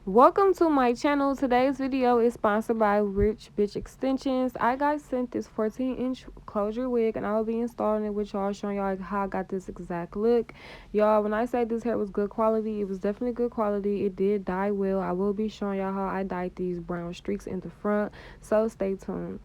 Welcome to my channel. Today's video is sponsored by Rich Bitch Extensions. I got sent this 14-inch closure wig and I'll be installing it with y'all, showing y'all how I got this exact look. Y'all, when I say this hair was good quality, it was definitely good quality. It did dye well. I will be showing y'all how I dyed these brown streaks in the front, so stay tuned.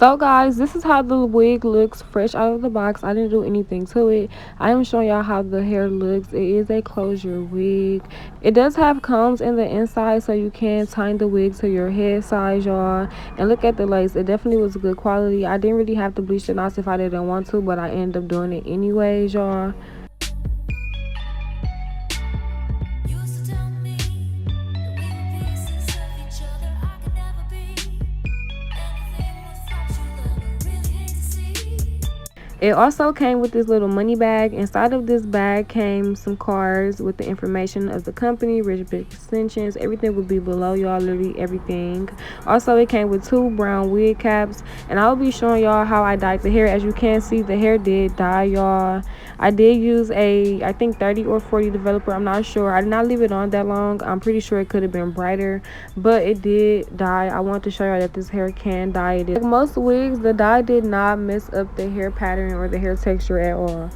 So guys, this is how the wig looks fresh out of the box. I didn't do anything to it. I am showing y'all how the hair looks. It is a closure wig. It does have combs in the inside so you can tie the wig to your head size, y'all. And look at the lace. It definitely was good quality. I didn't really have to bleach the knots if I didn't want to, but I ended up doing it anyways, y'all. It also came with this little money bag. Inside of this bag came some cards with the information of the company, Rich Bitch Extensions. Everything will be below, y'all, literally everything. Also, it came with 2 brown wig caps, and I'll be showing y'all how I dyed the hair. As you can see, the hair did dye, y'all. I did use a, I think 30 or 40 developer. I'm not sure. I did not leave it on that long. I'm pretty sure it could have been brighter, but it did dye. I want to show y'all that this hair can dye. Like most wigs, the dye did not mess up the hair pattern or the hair texture at all.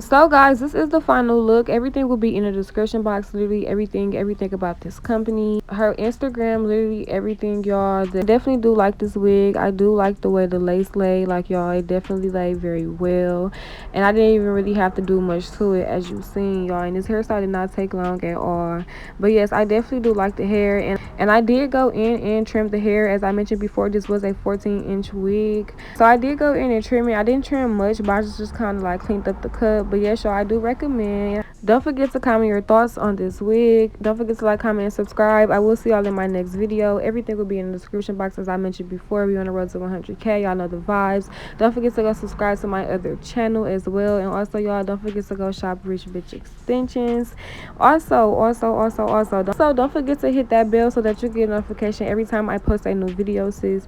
So guys, this is the final look. Everything will be in the description box. Literally everything about this company, her Instagram, literally everything, y'all. I definitely do like this wig. I do like the way the lace lay, like, y'all, it definitely lay very well, and I didn't even really have to do much to it, as you've seen, y'all. And this hairstyle did not take long at all. But yes, I definitely do like the hair, and I did go in and trim the hair. As I mentioned before, this was a 14-inch wig, so I did go in and trim it. I didn't trim much, but I just kind of like cleaned up the cut. But yes, y'all, I do recommend. Don't forget to comment your thoughts on this wig. Don't forget to like, comment, and subscribe. I will see y'all in my next video. Everything will be in the description box, as I mentioned before. We're on the road to 100K. Y'all know the vibes. Don't forget to go subscribe to my other channel as well. And also, y'all, don't forget to go shop Rich Bitch Extensions. Also, don't forget to hit that bell so that you get a notification every time I post a new video, sis.